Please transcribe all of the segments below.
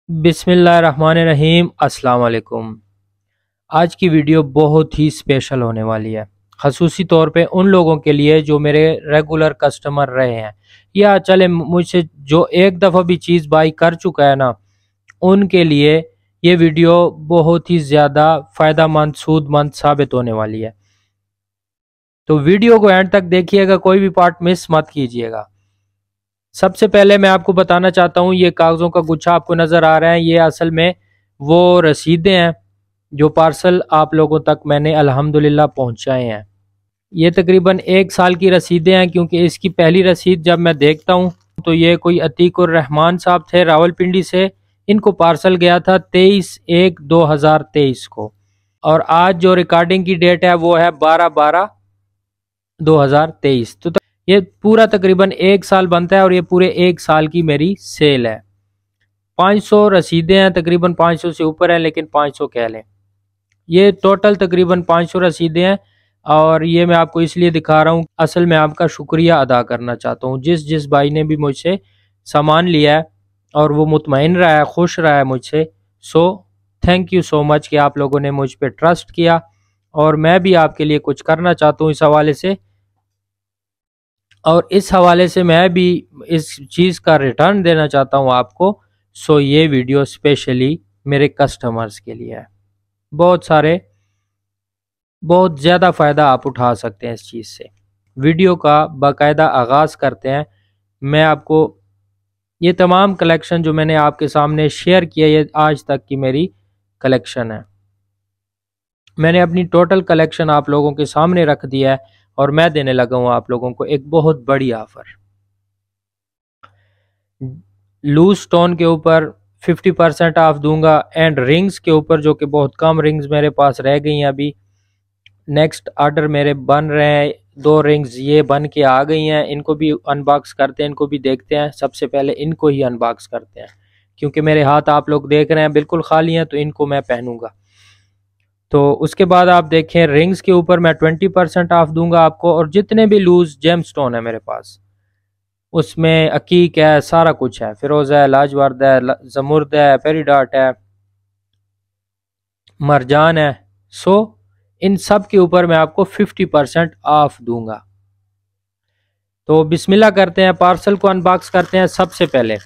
बिस्मिल्लाहिर्रहमानिर्रहीम। अस्सलाम वालेकुम। आज की वीडियो बहुत ही स्पेशल होने वाली है, ख़ुसूसी तौर पे उन लोगों के लिए जो मेरे रेगुलर कस्टमर रहे हैं या चले मुझसे जो एक दफ़ा भी चीज़ बाई कर चुका है ना, उनके लिए ये वीडियो बहुत ही ज़्यादा फ़ायदेमंद सूदमंद साबित होने वाली है। तो वीडियो को एंड तक देखिएगा, कोई भी पार्ट मिस मत कीजिएगा। सबसे पहले मैं आपको बताना चाहता हूँ, ये कागज़ों का गुच्छा आपको नज़र आ रहा है, ये असल में वो रसीदें हैं जो पार्सल आप लोगों तक मैंने अल्हम्दुलिल्लाह पहुँचाए हैं। ये तकरीबन 1 साल की रसीदें हैं, क्योंकि इसकी पहली रसीद जब मैं देखता हूँ तो ये कोई अतीकुर रहमान साहब थे रावलपिंडी से। इनको पार्सल गया था 23/1/2023 को, और आज जो रिकॉर्डिंग की डेट है वो है 12/12/2023। तो ये पूरा तकरीबन 1 साल बनता है और ये पूरे 1 साल की मेरी सेल है। 500 रसीदें हैं, तकरीबन 500 से ऊपर है, लेकिन 500 कह लें। ये टोटल तकरीबन 500 रसीदें हैं, और ये मैं आपको इसलिए दिखा रहा हूँ, असल में आपका शुक्रिया अदा करना चाहता हूँ जिस जिस भाई ने भी मुझसे सामान लिया है और वो मुतमईन रहा है, खुश रहा है मुझसे। So thank you so much कि आप लोगों ने मुझ पर ट्रस्ट किया, और मैं भी आपके लिए कुछ करना चाहता हूँ इस हवाले से, और इस हवाले से मैं भी इस चीज़ का रिटर्न देना चाहता हूँ आपको। सो ये वीडियो स्पेशली मेरे कस्टमर्स के लिए है। बहुत ज़्यादा फ़ायदा आप उठा सकते हैं इस चीज़ से। वीडियो का बाकायदा आगाज़ करते हैं। मैं आपको ये तमाम कलेक्शन जो मैंने आपके सामने शेयर किया, ये आज तक की मेरी कलेक्शन है। मैंने अपनी टोटल कलेक्शन आप लोगों के सामने रख दिया है, और मैं देने लगा हूँ आप लोगों को एक बहुत बड़ी ऑफ़र। लूज स्टोन के ऊपर 50% ऑफ दूंगा, एंड रिंग्स के ऊपर, जो कि बहुत कम रिंग्स मेरे पास रह गई हैं अभी। नेक्स्ट ऑर्डर मेरे बन रहे हैं, 2 रिंग्स ये बन के आ गई हैं, इनको भी अनबॉक्स करते हैं, इनको भी देखते हैं। सबसे पहले इनको ही अनबॉक्स करते हैं, क्योंकि मेरे हाथ आप लोग देख रहे हैं बिल्कुल खाली हैं, तो इनको मैं पहनूंगा। तो उसके बाद आप देखें, रिंग्स के ऊपर मैं 20% ऑफ दूंगा आपको, और जितने भी लूज जेम स्टोन है मेरे पास, उसमें अकीक है, सारा कुछ है, फिरोज़ा है, लाजवर्द है, जमुर्द है, पेरीडाट है, मरजान है। सो इन सब के ऊपर मैं आपको 50% ऑफ दूंगा। तो बिस्मिल्लाह करते हैं, पार्सल को अनबॉक्स करते हैं सबसे पहले।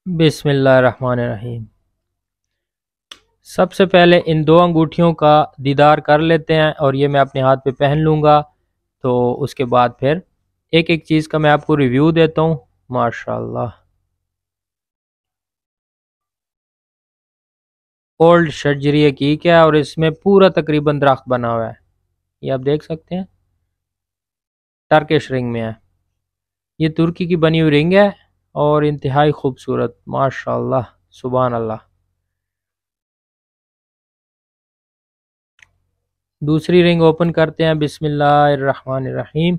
बिस्मिल्लाहिर्रहमानिर्रहीम। सबसे पहले इन 2 अंगूठियों का दीदार कर लेते हैं, और ये मैं अपने हाथ पे पहन लूँगा। तो उसके बाद फिर एक एक चीज़ का मैं आपको रिव्यू देता हूँ। माशाल्लाह, ओल्ड शर्जरी हकीक है, और इसमें पूरा तकरीबन दरख्त बना हुआ है, ये आप देख सकते हैं। टर्किश रिंग में है, ये तुर्की की बनी हुई रिंग है, और इंतहाई खूबसूरत, माशाल्लाह, सुभान अल्लाह। दूसरी रिंग ओपन करते हैं, बिस्मिल्लाहिर्रहमानिर्रहीम।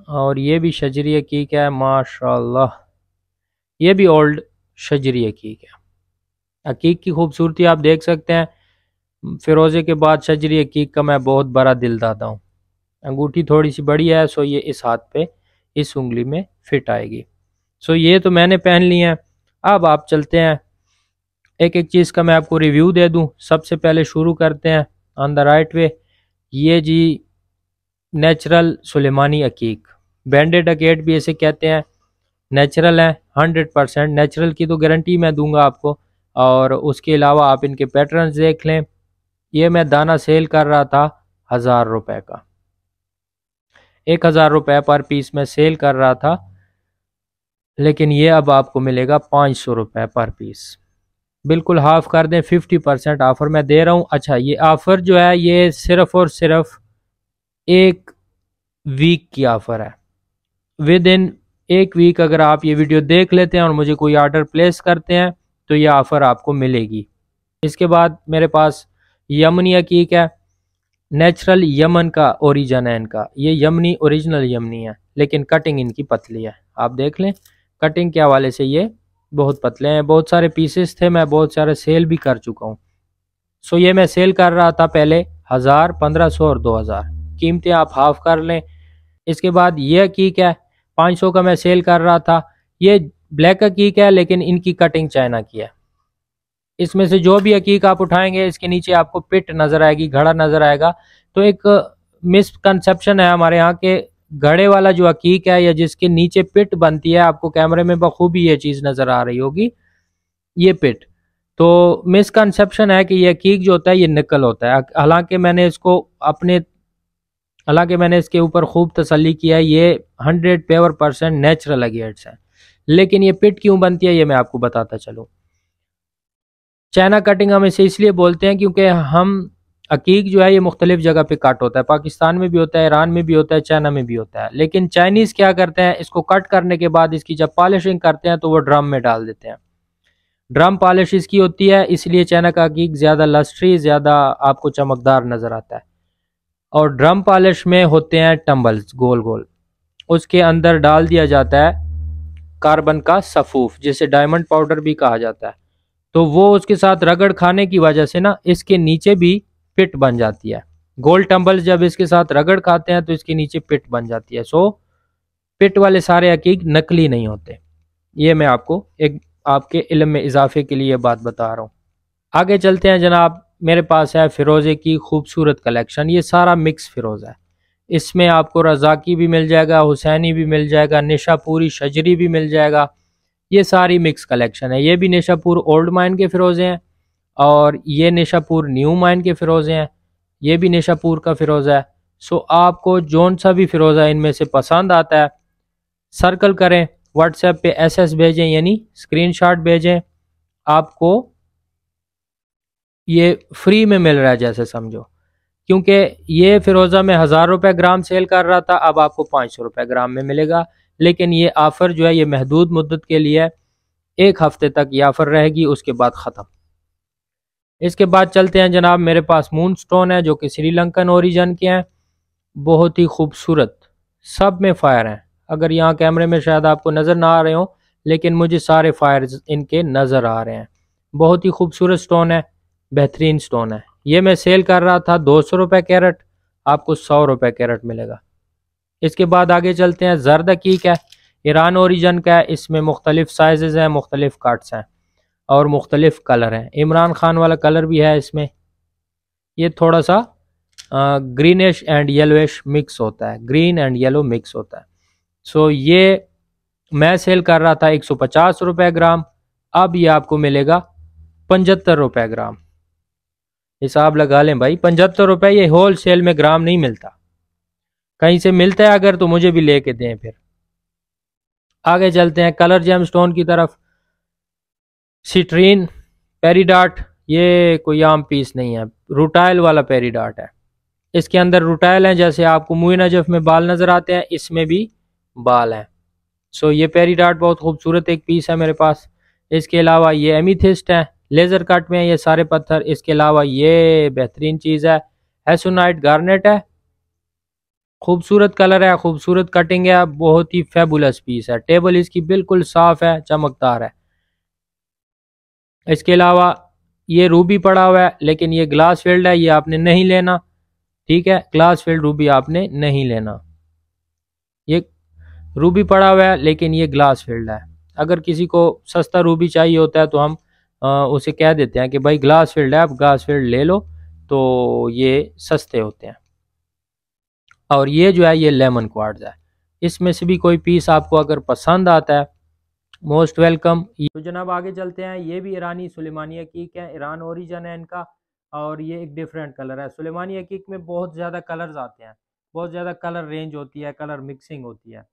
और ये भी शजरी हकीक है, माशाल्लाह, ये भी ओल्ड शजरी हकीक है। हकीक की खूबसूरती आप देख सकते हैं। फिरोज़े के बाद शजरी हकीक का मैं बहुत बड़ा दिल दाता हूँ। अंगूठी थोड़ी सी बड़ी है, सो ये इस हाथ पे, इस उंगली में फिट आएगी। सो ये तो मैंने पहन ली है। अब आप चलते हैं, एक एक चीज़ का मैं आपको रिव्यू दे दूं। सबसे पहले शुरू करते हैं ऑन द राइट वे। ये जी नेचुरल सुलेमानी अकीक, बैंडेड अकेट भी इसे कहते हैं। नेचुरल है, 100% नेचुरल की तो गारंटी मैं दूंगा आपको। और उसके अलावा आप इनके पैटर्न्स देख लें। ये मैं दाना सेल कर रहा था 1000 रुपये का, 1000 रुपये पर पीस में सेल कर रहा था, लेकिन ये अब आपको मिलेगा 500 रुपये पर पीस। बिल्कुल हाफ कर दें, 50% ऑफर मैं दे रहा हूँ। अच्छा, ये ऑफर जो है ये सिर्फ और सिर्फ 1 वीक की ऑफर है। विद इन 1 वीक अगर आप ये वीडियो देख लेते हैं और मुझे कोई ऑर्डर प्लेस करते हैं, तो ये ऑफर आपको मिलेगी। इसके बाद मेरे पास यमनी हकीक है, नेचुरल यमन का ओरिजिन है इनका। ये यमनी ओरिजिनल यमनी है, लेकिन कटिंग इनकी पतली है। आप देख लें, कटिंग के हवाले से ये बहुत पतले हैं, बहुत सारे पीसेस थे, मैं बहुत सारे सेल भी कर चुका हूँ। सो ये मैं सेल कर रहा था पहले 1000, 1500 और 2000, कीमतें आप हाफ कर लें। इसके बाद ये हकीक है 500 का मैं सेल कर रहा था। ये ब्लैक हकीक है लेकिन इनकी कटिंग चाइना की है। इसमें से जो भी हकीक आप उठाएंगे इसके नीचे आपको पिट नजर आएगी, घड़ा नजर आएगा। तो एक मिसकंसेप्शन है हमारे यहाँ के घड़े वाला जो हकीक है या जिसके नीचे पिट बनती है, आपको कैमरे में बखूबी ये चीज नजर आ रही होगी, ये पिट। तो मिसकंसेप्शन है कि ये हकीक जो होता है ये निकल होता है। हालांकि मैंने इसके ऊपर खूब तसल्ली किया है, ये 100% नेचुरल अगेट्स है। लेकिन ये पिट क्यों बनती है ये मैं आपको बताता चलूँ। चाइना कटिंग हम इसे इसलिए बोलते हैं क्योंकि हम अकीक जो है ये मुख्तलिफ जगह पे कट होता है, पाकिस्तान में भी होता है, ईरान में भी होता है, चाइना में भी होता है। लेकिन चाइनीज़ क्या करते हैं, इसको कट करने के बाद इसकी जब पॉलिशिंग करते हैं तो वो ड्रम में डाल देते हैं। ड्रम पॉलिश इसकी होती है, इसलिए चाइना का अकीक ज़्यादा लस्ट्री, ज़्यादा आपको चमकदार नज़र आता है। और ड्रम पॉलिश में होते हैं टम्बल्स गोल गोल, उसके अंदर डाल दिया जाता है कार्बन का सफूफ, जिसे डायमंड पाउडर भी कहा जाता है। तो वो उसके साथ रगड़ खाने की वजह से ना इसके नीचे भी पिट बन जाती है। गोल्ड टम्बल्स जब इसके साथ रगड़ खाते हैं तो इसके नीचे पिट बन जाती है। सो पिट वाले सारे हकीक नकली नहीं होते। ये मैं आपको एक आपके इल्म में इजाफे के लिए बात बता रहा हूँ। आगे चलते हैं जनाब। मेरे पास है फिरोज़े की खूबसूरत कलेक्शन। ये सारा मिक्स फिरोज़ा है। इसमें आपको रज़ाकी भी मिल जाएगा, हुसैनी भी मिल जाएगा, निशापुरी शजरी भी मिल जाएगा। ये सारी मिक्स कलेक्शन है। ये भी निशापुर ओल्ड माइन के फ़िरोज़े हैं और ये निशापुर न्यू माइन के फ़िरोज़े हैं। ये भी निशापुर का फ़िरोज़ा है। सो आपको जौन सा भी फ़िरोज़ा इनमें से पसंद आता है सर्कल करें, व्हाट्सएप पे एसएस भेजें यानी स्क्रीनशॉट भेजें। आपको ये फ्री में मिल रहा है जैसे समझो, क्योंकि ये फ़िरोज़ा मैं 1000 रुपये ग्राम सेल कर रहा था, अब आपको 500 रुपये ग्राम में मिलेगा। लेकिन ये ऑफ़र जो है ये महदूद मुद्दत के लिए है, 1 हफ्ते तक ये ऑफ़र रहेगी, उसके बाद ख़त्म। इसके बाद चलते हैं जनाब। मेरे पास मून स्टोन है जो कि श्रीलंकन ओरिजिन के हैं, बहुत ही खूबसूरत, सब में फायर हैं। अगर यहाँ कैमरे में शायद आपको नज़र ना आ रहे हो, लेकिन मुझे सारे फायर इनके नज़र आ रहे हैं। बहुत ही खूबसूरत स्टोन है, बेहतरीन स्टोन है। ये मैं सेल कर रहा था 200 रुपये कैरेट, आपको 100 रुपये कैरेट मिलेगा। इसके बाद आगे चलते हैं। जर्द हकीक है, ईरान ओरिजिन का है। इसमें मुख्तलिफ साइज़ हैं, मुख्तलिफ कट्स हैं और मुख्तलिफ कलर हैं। इमरान खान वाला कलर भी है इसमें। ये थोड़ा सा ग्रीनिश एंड येलोइश मिक्स होता है, ग्रीन एंड येलो मिक्स होता है। सो ये मैं सेल कर रहा था 150 रुपये ग्राम, अब ये आपको मिलेगा 75 रुपये ग्राम। हिसाब लगा लें भाई, 75 रुपये। ये होल सेल में ग्राम नहीं मिलता, कहीं से मिलता है अगर तो मुझे भी लेके दें। फिर आगे चलते हैं कलर जेम स्टोन की तरफ। सिट्रीन पेरीडाट, ये कोई आम पीस नहीं है, रूटाइल वाला पेरीडाट है। इसके अंदर रूटाइल हैं, जैसे आपको मुई नजफ में बाल नज़र आते हैं इसमें भी बाल हैं। सो ये पेरीडाट बहुत खूबसूरत एक पीस है मेरे पास। इसके अलावा ये एमीथिस्ट है, लेज़र कट में ये सारे पत्थर। इसके अलावा ये बेहतरीन चीज़ है, हेसोनाइट गार्नेट है, खूबसूरत कलर है, खूबसूरत कटिंग है, बहुत ही फेबुलस पीस है। टेबल इसकी बिल्कुल साफ़ है, चमकदार है। इसके अलावा ये रूबी पड़ा हुआ है, लेकिन ये ग्लास फील्ड है, ये आपने नहीं लेना, ठीक है। ग्लास फील्ड रूबी आपने नहीं लेना। ये रूबी पड़ा हुआ है लेकिन ये ग्लास फील्ड है। अगर किसी को सस्ता रूबी चाहिए होता है तो हम उसे कह देते हैं कि भाई ग्लास फील्ड है, आप ग्लास फील्ड ले लो, तो ये सस्ते होते हैं। और ये जो है ये लेमन क्वार्ट्ज है। इसमें से भी कोई पीस आपको अगर पसंद आता है, मोस्ट वेलकम। तो जनाब आगे चलते हैं। ये भी ईरानी सुलेमानी हकीक है, ईरान ओरिजिन है इनका, और ये एक डिफरेंट कलर है। सुलेमानी हकीक में बहुत ज़्यादा कलर्स आते हैं, बहुत ज़्यादा कलर रेंज होती है, कलर मिक्सिंग होती है।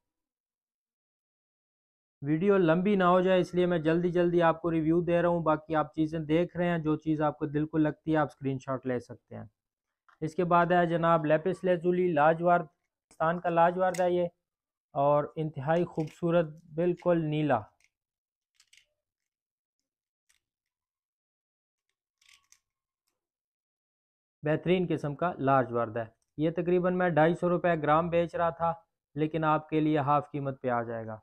वीडियो लंबी ना हो जाए इसलिए मैं जल्दी जल्दी आपको रिव्यू दे रहा हूँ, बाकी आप चीज़ें देख रहे हैं, जो चीज़ आपको दिल को लगती है आप स्क्रीनशॉट ले सकते हैं। इसके बाद है जनाब लेपिस लेजुली लाजवार्द, पाकिस्तान का लाजवार्द है ये, और इंतहाई खूबसूरत बिल्कुल नीला। बेहतरीन किस्म का लाजवार्द है। ये तकरीबन मैं 250 रुपये ग्राम बेच रहा था, लेकिन आपके लिए हाफ कीमत पे आ जाएगा।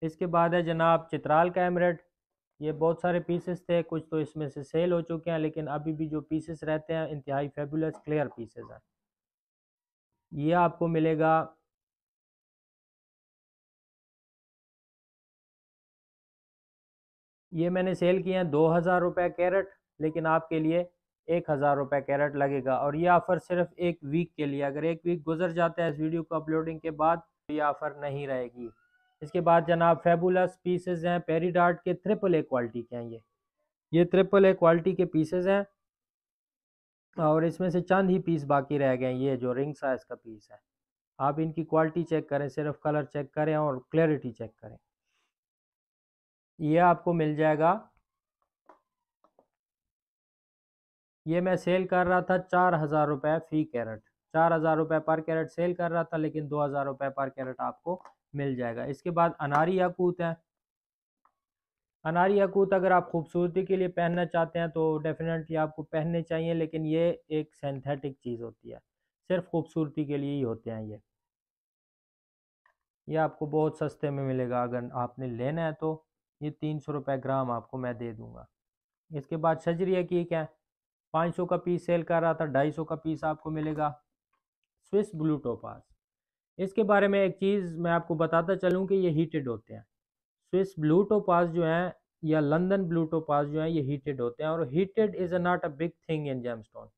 इसके बाद है जनाब चित्राल का एमरेट। ये बहुत सारे पीसेस थे, कुछ तो इसमें से सेल हो चुके हैं, लेकिन अभी भी जो पीसेस रहते हैं इंतहाई फेबुलस क्लियर पीसेस हैं। ये आपको मिलेगा ये मैंने सेल किए हैं 2000 रुपये कैरेट, लेकिन आपके लिए 1000 रुपये कैरेट लगेगा। और ये ऑफ़र सिर्फ एक वीक के लिए, अगर एक वीक गुजर जाता है इस वीडियो को अपलोडिंग के बाद तो ये ऑफ़र नहीं रहेगी। इसके बाद जनाब फेबुलस पीसेस हैं पेरीडार्ट के, ट्रिपल ए क्वालिटी के हैं ये ट्रिपल ए क्वालिटी के पीसेस हैं, और इसमें से चंद ही पीस बाकी रह गए हैं। ये जो रिंग साइज का पीस है, आप इनकी क्वालिटी चेक करें, सिर्फ कलर चेक करें और क्लैरिटी चेक करें। ये आपको मिल जाएगा, ये मैं सेल कर रहा था 4000 रुपये फ़ी कैरेट, 4000 रुपये पर कैरेट सेल कर रहा था, लेकिन 2000 रुपये पर कैरेट आपको मिल जाएगा। इसके बाद अनारी याकूत है। अनारी याकूत अगर आप खूबसूरती के लिए पहनना चाहते हैं तो डेफिनेटली आपको पहनने चाहिए, लेकिन ये एक सिंथेटिक चीज़ होती है, सिर्फ खूबसूरती के लिए ही होते हैं ये आपको बहुत सस्ते में मिलेगा, अगर आपने लेना है तो ये 300 रुपये ग्राम आपको मैं दे दूँगा। इसके बाद शजरिया की क्या 500 का पीस सेल कर रहा था, 250 का पीस आपको मिलेगा। स्विस ब्लू टोपाज, इसके बारे में एक चीज़ मैं आपको बताता चलूँ कि ये हीटेड होते हैं। स्विस ब्लू टोपाज जो हैं या लंदन ब्लू टोपाज जो हैं ये हीटेड होते हैं, और heated is not a big thing in gemstone.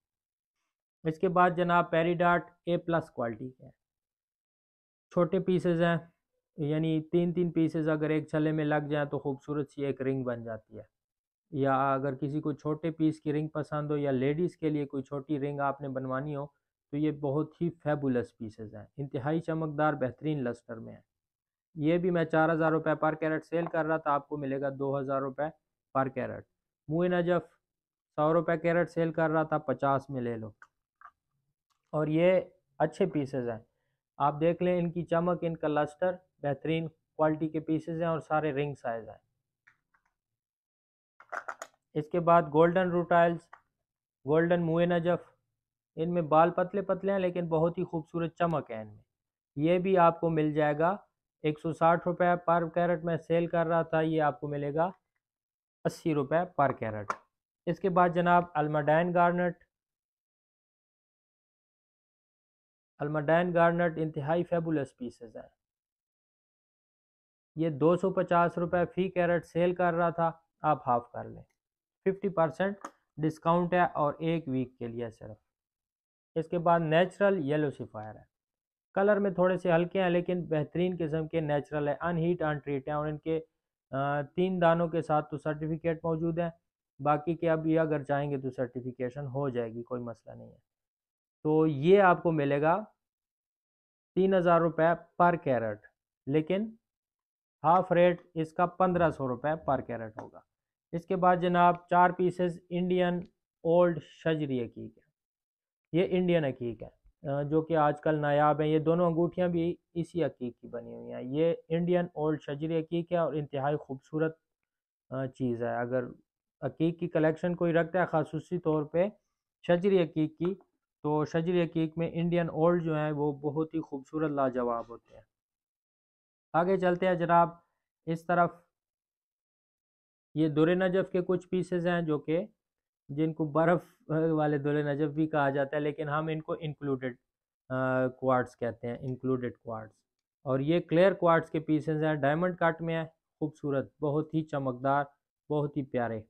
इसके बाद जनाब पेरीडार्ट A+ क्वालिटी के हैं, छोटे पीसेज हैं, यानी 3-3 पीसेज अगर एक छल्ले में लग जाए तो खूबसूरत सी एक रिंग बन जाती है। या अगर किसी को छोटे पीस की रिंग पसंद हो, या लेडीज़ के लिए कोई छोटी रिंग आपने बनवानी हो, तो ये बहुत ही फेबुलस पीसेज हैं, इंतहाई चमकदार बेहतरीन लस्टर में है। ये भी मैं 4000 रुपये पर कैरेट सेल कर रहा था, आपको मिलेगा 2000 रुपये पर कैरेट। मुए नजफ 100 रुपये कैरेट सेल कर रहा था, 50 में ले लो। और ये अच्छे पीसेज हैं, आप देख लें इनकी चमक, इनका लस्टर बेहतरीन क्वालिटी के पीसेज हैं, और सारे रिंग साइज हैं। इसके बाद गोल्डन रूटाइल्स, गोल्डन मुए नजफ, इनमें बाल पतले पतले हैं लेकिन बहुत ही खूबसूरत चमक है इनमें। ये भी आपको मिल जाएगा 160 रुपये पर कैरेट में सेल कर रहा था, ये आपको मिलेगा 80 रुपये पर कैरेट। इसके बाद जनाब अल्माडाइन गार्नेट इंतहाई फेबुलस पीसेस है। ये 250 रुपये फ़ी कैरेट सेल कर रहा था, आप हाफ कर लें, 50% डिस्काउंट है और एक वीक के लिए सिर्फ। इसके बाद नेचुरल येलो सिफायर है, कलर में थोड़े से हल्के हैं लेकिन बेहतरीन किस्म के नेचुरल है, अनहीट अनट्रीट हैं, और इनके 3 दानों के साथ तो सर्टिफिकेट मौजूद है, बाकी के अभी अगर चाहेंगे तो सर्टिफिकेशन हो जाएगी, कोई मसला नहीं है। तो ये आपको मिलेगा 3000 रुपये पर कैरेट, लेकिन हाफ रेट इसका 1500 रुपये पर कैरेट होगा। इसके बाद जनाब 4 पीसेस इंडियन ओल्ड शजरी अकीक है, ये इंडियन अकीक है, जो कि आजकल नायाब है। ये दोनों अंगूठियाँ भी इसी अकीक की बनी हुई हैं। ये इंडियन ओल्ड शजरी अकीक है और इंतहाई खूबसूरत चीज़ है। अगर अकीक की कलेक्शन कोई रखता है खासूसी तौर पे शजरी अकीक की, तो शजरी अकीक में इंडियन ओल्ड जो है वो बहुत ही खूबसूरत लाजवाब होते हैं। आगे चलते हैं जनाब, इस तरफ ये दुरे नजफ के कुछ पीसेस हैं, जो कि जिनको बर्फ़ वाले दुरे नजफ भी कहा जाता है, लेकिन हम इनको इंक्लूडेड क्वार्ट्स कहते हैं, इंक्लूडेड क्वार्ट्स। और ये क्लियर क्वार्ट्स के पीसेस हैं, डायमंड कट में है, खूबसूरत, बहुत ही चमकदार, बहुत ही प्यारे,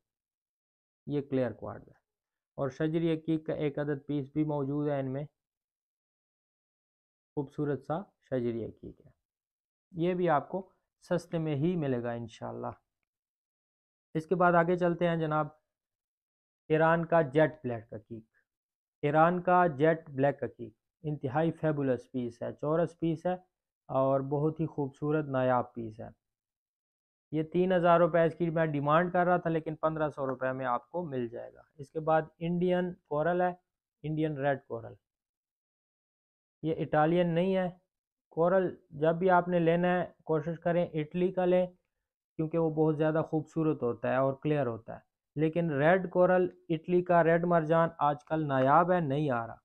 ये क्लियर क्वार्ट्स है। और शजरी अकीक का एक अदद पीस भी मौजूद है इनमें, खूबसूरत सा शजरी अकीक है। ये भी आपको सस्ते में ही मिलेगा इंशाल्लाह। इसके बाद आगे चलते हैं जनाब, ईरान का जेट ब्लैक अकीक, ईरान का जेट ब्लैक अकीक इंतहाई फेबुलस पीस है, चौरस पीस है और बहुत ही खूबसूरत नायाब पीस है। ये 3000 रुपये इसकी मैं डिमांड कर रहा था, लेकिन 1500 रुपये में आपको मिल जाएगा। इसके बाद इंडियन कोरल है, इंडियन रेड कोरल, ये इटालियन नहीं है। कोरल जब भी आपने लेना है कोशिश करें इटली का लें, क्योंकि वो बहुत ज़्यादा खूबसूरत होता है और क्लियर होता है। लेकिन रेड कोरल, इटली का रेड मरजान आजकल नायाब है, नहीं आ रहा,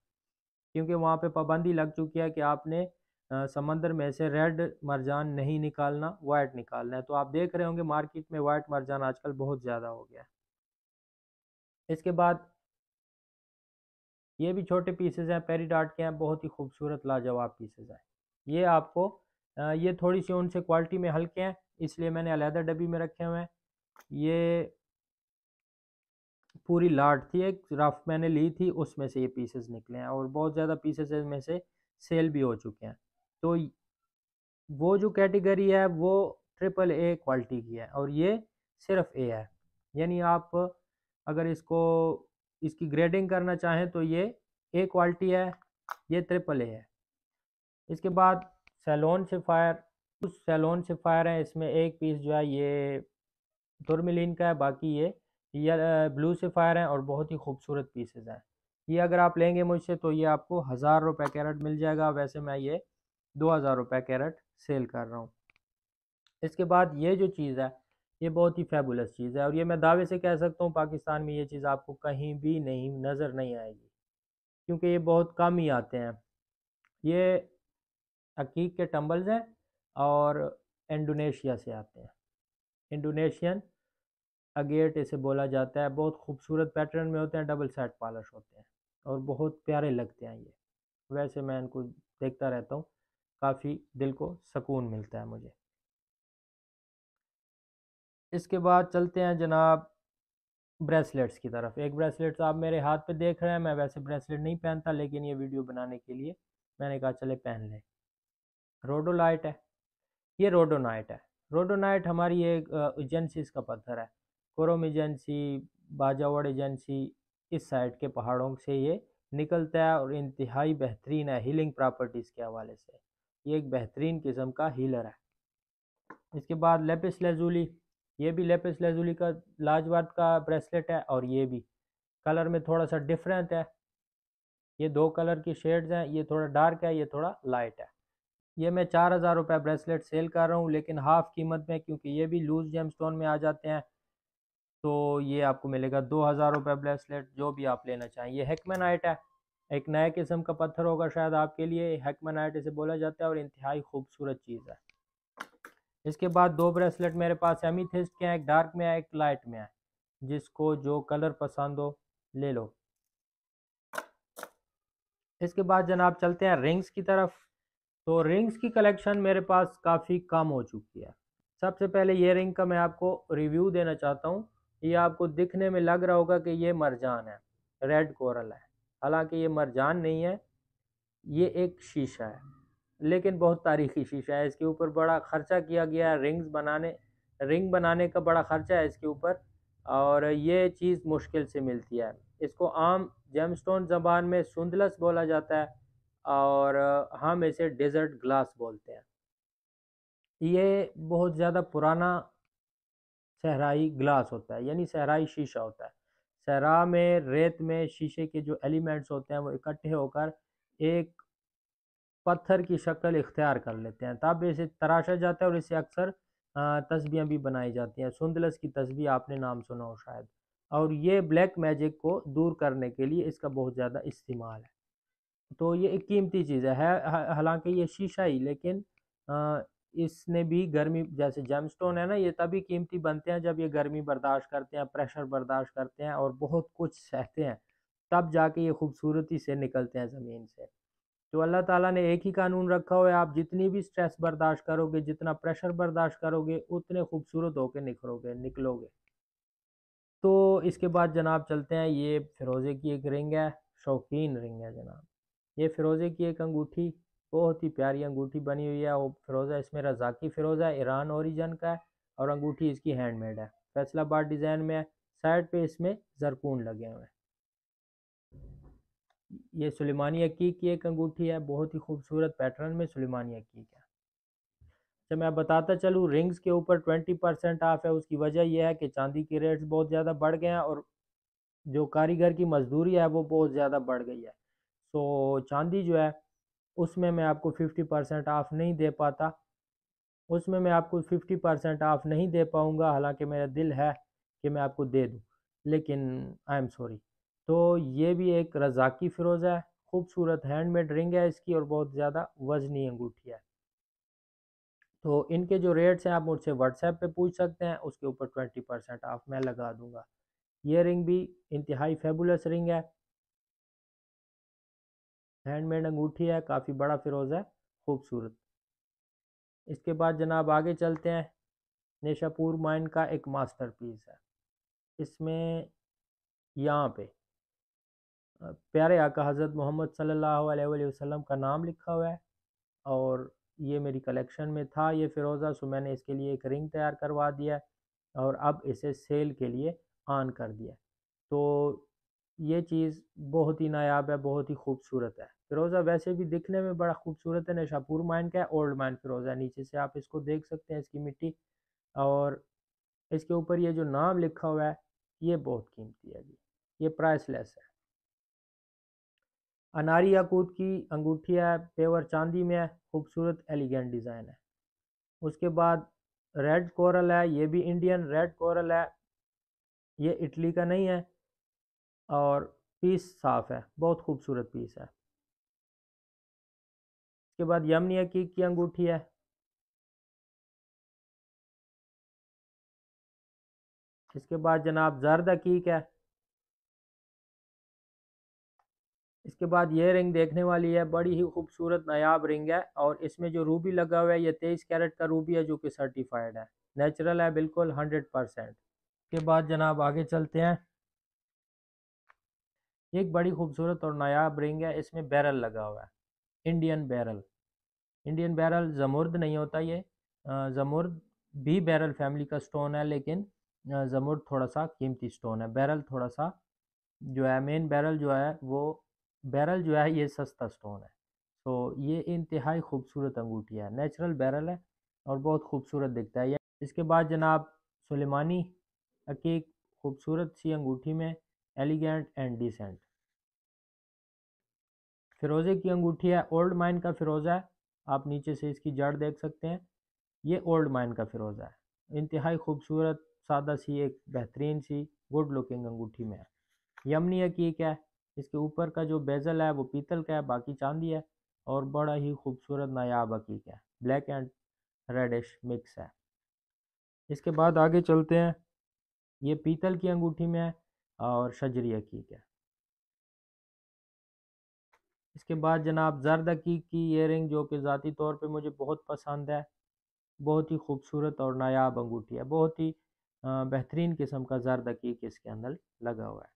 क्योंकि वहाँ पे पाबंदी लग चुकी है कि आपने समंदर में से रेड मरजान नहीं निकालना, वाइट निकालना है। तो आप देख रहे होंगे मार्केट में वाइट मरजान आजकल बहुत ज़्यादा हो गया है। इसके बाद ये भी छोटे पीसेज हैं, पेरीडाट के हैं, बहुत ही खूबसूरत लाजवाब पीसेज हैं। ये आपको ये थोड़ी सी उनसे क्वालिटी में हल्के हैं, इसलिए मैंने अलहदा डब्बी में रखे हुए हैं। ये पूरी लाट थी, एक रफ मैंने ली थी, उसमें से ये पीसेस निकले हैं और बहुत ज़्यादा पीसेस में से सेल भी हो चुके हैं। तो वो जो कैटेगरी है वो ट्रिपल ए क्वालिटी की है और ये सिर्फ ए है। यानी आप अगर इसकी ग्रेडिंग करना चाहें तो ये ए क्वालिटी है, ये ट्रिपल ए है। इसके बाद सैलोन सेफायर, कुछ सैलोन सेफायर है, इसमें एक पीस जो है ये टुरमिलिन का है, बाकी ये ब्लू सेफायर हैं और बहुत ही खूबसूरत पीसेज हैं। ये अगर आप लेंगे मुझसे तो ये आपको 1000 रुपये कैरेट मिल जाएगा, वैसे मैं ये 2000 रुपये कैरेट सेल कर रहा हूँ। इसके बाद ये जो चीज़ है ये बहुत ही फेबुलस चीज़ है और ये मैं दावे से कह सकता हूँ पाकिस्तान में ये चीज़ आपको कहीं भी नहीं नज़र नहीं आएगी, क्योंकि ये बहुत कम ही आते हैं। ये हकीक के टम्बल्स हैं और इंडोनेशिया से आते हैं। इंडोनेशियन अगेट इसे बोला जाता है, बहुत खूबसूरत पैटर्न में होते हैं, डबल साइड पॉलिश होते हैं और बहुत प्यारे लगते हैं ये। वैसे मैं इनको देखता रहता हूँ, काफ़ी दिल को सुकून मिलता है मुझे। इसके बाद चलते हैं जनाब ब्रेसलेट्स की तरफ। एक ब्रेसलेट्स आप मेरे हाथ पे देख रहे हैं, मैं वैसे ब्रेसलेट नहीं पहनता, लेकिन ये वीडियो बनाने के लिए मैंने कहा चले पहन लें। रोडोलाइट है, ये रोडोनाइट है। रोडोनाइट हमारी एक एजेंसीज का पत्थर है, कोरम एजेंसी, बाजावड़ एजेंसी, इस साइड के पहाड़ों से ये निकलता है और इंतहाई बेहतरीन है हीलिंग प्रॉपर्टीज़ के हवाले से। ये एक बेहतरीन किस्म का हीलर है। इसके बाद लेपिस लेजुली, ये भी लेपिस लेजुली का लाजवाब का ब्रेसलेट है और ये भी कलर में थोड़ा सा डिफरेंट है। ये दो कलर की शेड्स हैं, ये थोड़ा डार्क है, ये थोड़ा लाइट है। ये मैं 4000 रुपये ब्रेसलेट सेल कर रहा हूँ, लेकिन हाफ कीमत में, क्योंकि ये भी लूज जेम स्टोन में आ जाते हैं। तो ये आपको मिलेगा 2000 रुपये ब्रेसलेट, जो भी आप लेना चाहें। ये हेक्मेनाइट है, एक नए किस्म का पत्थर होगा शायद आपके लिए, हेक्मेनाइट इसे बोला जाता है और इंतहाई खूबसूरत चीज़ है। इसके बाद दो ब्रेसलेट मेरे पास एमीथिस्ट के हैं, एक डार्क में है, एक लाइट में है। जिसको जो कलर पसंद हो ले लो। इसके बाद जनाब चलते हैं रिंग्स की तरफ। तो रिंग्स की कलेक्शन मेरे पास काफ़ी कम हो चुकी है। सबसे पहले ये रिंग का मैं आपको रिव्यू देना चाहता हूँ। ये आपको दिखने में लग रहा होगा कि ये मरजान है, रेड कोरल है, हालांकि ये मरजान नहीं है, ये एक शीशा है, लेकिन बहुत तारीखी शीशा है। इसके ऊपर बड़ा खर्चा किया गया है, रिंग बनाने का बड़ा खर्चा है इसके ऊपर, और ये चीज़ मुश्किल से मिलती है। इसको आम जेमस्टोन ज़बान में सुंदलस बोला जाता है और हम इसे डेजर्ट ग्लास बोलते हैं। ये बहुत ज़्यादा पुराना सहराई ग्लास होता है, यानी सहराई शीशा होता है। सहरा में रेत में शीशे के जो एलिमेंट्स होते हैं वो इकट्ठे होकर एक पत्थर की शक्ल इख्तियार कर लेते हैं, तब इसे तराशा जाता है और इससे अक्सर तस्बीहें भी बनाई जाती हैं। सुंदलस की तस्बीह आपने नाम सुना हो शायद। और ये ब्लैक मैजिक को दूर करने के लिए इसका बहुत ज़्यादा इस्तेमाल है। तो ये एक कीमती चीज़ है, हालांकि ये शीशा ही, लेकिन इसने भी गर्मी, जैसे जेमस्टोन है ना, ये तभी कीमती बनते हैं जब ये गर्मी बर्दाश्त करते हैं, प्रेशर बर्दाश्त करते हैं और बहुत कुछ सहते हैं, तब जाके ये खूबसूरती से निकलते हैं ज़मीन से। तो अल्लाह ताला ने एक ही कानून रखा हुआ है, आप जितनी भी स्ट्रेस बर्दाश्त करोगे, जितना प्रेशर बर्दाश्त करोगे, उतने खूबसूरत होकर निकलोगे। तो इसके बाद जनाब चलते हैं, ये फ़िरोज़े की एक रिंग है, शौकीन रिंग है जनाब। ये फ़िरोज़े की एक अंगूठी, बहुत ही प्यारी अंगूठी बनी हुई है। वो फ़िरोज़ा इसमें रज़ाकी फ़िरोज़ा है, ईरान ओरिजिन का है और अंगूठी इसकी हैंडमेड है, फैसलाबाद डिज़ाइन में है। साइड पे इसमें जरकून लगे हुए हैं। ये सुलेमानी हकीक की एक अंगूठी है, बहुत ही खूबसूरत पैटर्न में सुलेमानी हकीक है। जब मैं बताता चलूँ, रिंग्स के ऊपर 20% ऑफ है। उसकी वजह यह है कि चांदी के रेट्स बहुत ज़्यादा बढ़ गए हैं और जो कारीगर की मजदूरी है वो बहुत ज़्यादा बढ़ गई है। सो चांदी जो है उसमें मैं आपको 50% ऑफ नहीं दे पाता, उसमें मैं आपको 50% ऑफ नहीं दे पाऊँगा, हालांकि मेरा दिल है कि मैं आपको दे दूँ, लेकिन आई एम सॉरी। तो ये भी एक रज़ाकी फ़िरोज़ा है खूबसूरत हैंडमेड रिंग है इसकी और बहुत ज़्यादा वजनी अंगूठी है। तो इनके जो रेट्स हैं आप मुझसे व्हाट्सएप पे पूछ सकते हैं, उसके ऊपर 20% ऑफ मैं लगा दूंगा। ये रिंग भी इंतहाई फेबुलस रिंग है, हैंडमेड अंगूठी है, काफ़ी बड़ा फिरोज़ा है, खूबसूरत। इसके बाद जनाब आगे चलते हैं। नेशापुर माइन का एक मास्टर पीस है। इसमें यहाँ पे प्यारे आका हज़रत मोहम्मद सल्लल्लाहु अलैहि वसल्लम का नाम लिखा हुआ है और ये मेरी कलेक्शन में था ये फ़िरोज़ा, सो मैंने इसके लिए एक रिंग तैयार करवा दिया है और अब इसे सेल के लिए ऑन कर दिया। तो ये चीज़ बहुत ही नायाब है, बहुत ही खूबसूरत है। फ़िरोज़ा वैसे भी दिखने में बड़ा खूबसूरत है, नेशापुर माइन का है, ओल्ड माइन फ़िरोज़ा है। नीचे से आप इसको देख सकते हैं, इसकी मिट्टी, और इसके ऊपर ये जो नाम लिखा हुआ है ये बहुत कीमती है जी, ये प्राइसलेस है। अनारी याकूत की अंगूठी है, पेवर चांदी में है, खूबसूरत एलिगेंट डिज़ाइन है। उसके बाद रेड कोरल है, ये भी इंडियन रेड कोरल है, ये इटली का नहीं है और पीस साफ़ है, बहुत खूबसूरत पीस है। इसके बाद यमनी हकीक की अंगूठी है। इसके बाद जनाब जर्द हकीक है। इसके बाद ये रिंग देखने वाली है, बड़ी ही खूबसूरत नायाब रिंग है और इसमें जो रूबी लगा हुआ है ये 23 कैरेट का रूबी है जो कि सर्टिफाइड है, नेचुरल है बिल्कुल 100%। के बाद जनाब आगे चलते हैं। एक बड़ी खूबसूरत और नायाब रिंग है, इसमें बैरल लगा हुआ है, इंडियन बैरल। इंडियन बैरल जमुर्द नहीं होता ये, जमुर्द भी बैरल फैमिली का स्टोन है, लेकिन जमुर्द थोड़ा सा कीमती स्टोन है, बैरल थोड़ा सा जो है, मेन बैरल जो है वो, बैरल जो है ये सस्ता स्टोन है। तो ये इंतहाई खूबसूरत अंगूठी है, नेचुरल बैरल है और बहुत खूबसूरत दिखता है ये। इसके बाद जनाब सुलेमानी की खूबसूरत सी अंगूठी में एलिगेंट एंड डिसेंट फिरोज़े की अंगूठी है, ओल्ड माइन का फिरोज़ा है, आप नीचे से इसकी जड़ देख सकते हैं, ये ओल्ड माइन का फिरोज़ा है। इंतहाई खूबसूरत सादा सी एक बेहतरीन सी गुड लुकिंग अंगूठी में है। यमनी हकीक है, इसके ऊपर का जो बेजल है वो पीतल का है, बाकी चांदी है और बड़ा ही खूबसूरत नायाब हकीक है, ब्लैक एंड रेडिश मिक्स है। इसके बाद आगे चलते हैं। ये पीतल की अंगूठी में है और शजरी हकीक है। इसके बाद जनाब जर्द हकीक की ये रिंग जो कि ज़ाती तौर पे मुझे बहुत पसंद है, बहुत ही खूबसूरत और नायाब अंगूठी है, बहुत ही बेहतरीन किस्म का जर्द हकीक इसके अंदर लगा हुआ है।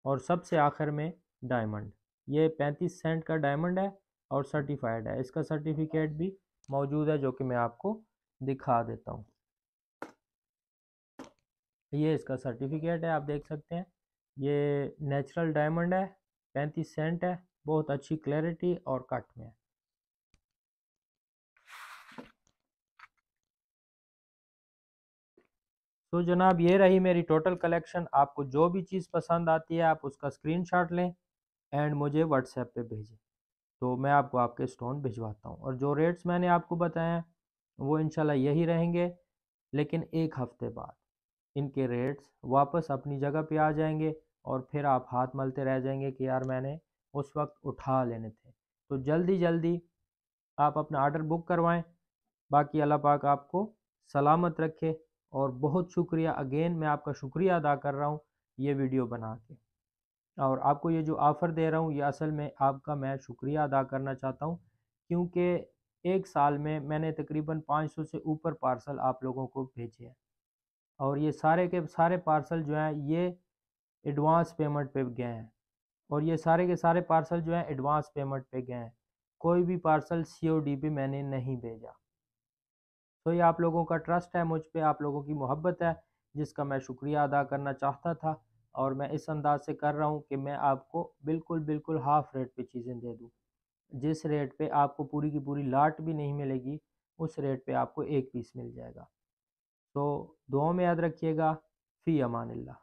और सबसे आखिर में डायमंड, ये 35 सेंट का डायमंड है और सर्टिफाइड है, इसका सर्टिफिकेट भी मौजूद है जो कि मैं आपको दिखा देता हूँ। ये इसका सर्टिफिकेट है, आप देख सकते हैं, ये नेचुरल डायमंड है, 35 सेंट है, बहुत अच्छी क्लैरिटी और कट में है। तो जनाब ये रही मेरी टोटल कलेक्शन। आपको जो भी चीज़ पसंद आती है आप उसका स्क्रीनशॉट लें एंड मुझे व्हाट्सएप पे भेजें, तो मैं आपको आपके स्टोन भिजवाता हूँ। और जो रेट्स मैंने आपको बताए हैं वो इंशाल्लाह यही रहेंगे, लेकिन एक हफ्ते बाद इनके रेट्स वापस अपनी जगह पे आ जाएंगे और फिर आप हाथ मलते रह जाएंगे कि यार मैंने उस वक्त उठा लेने थे। तो जल्दी जल्दी आप अपना ऑर्डर बुक करवाएं। बाकी अल्लाह पाक आपको सलामत रखे और बहुत शुक्रिया, अगेन मैं आपका शुक्रिया अदा कर रहा हूँ ये वीडियो बना के। और आपको ये जो ऑफ़र दे रहा हूँ ये असल में आपका मैं शुक्रिया अदा करना चाहता हूँ, क्योंकि एक साल में मैंने तकरीबन 500 से ऊपर पार्सल आप लोगों को भेजे हैं और ये सारे के सारे पार्सल जो हैं ये एडवांस पेमेंट पे गए हैं और ये सारे के सारे पार्सल जो हैं एडवांस पेमेंट पे गए हैं। कोई भी पार्सल सीओडी पे मैंने नहीं भेजा। तो ये आप लोगों का ट्रस्ट है मुझ पे, आप लोगों की मोहब्बत है जिसका मैं शुक्रिया अदा करना चाहता था और मैं इस अंदाज से कर रहा हूँ कि मैं आपको बिल्कुल बिल्कुल हाफ़ रेट पे चीज़ें दे दूँ। जिस रेट पे आपको पूरी की पूरी लाट भी नहीं मिलेगी उस रेट पे आपको एक पीस मिल जाएगा। तो दुआ में याद रखिएगा। फ़ी अमानिल्लाह।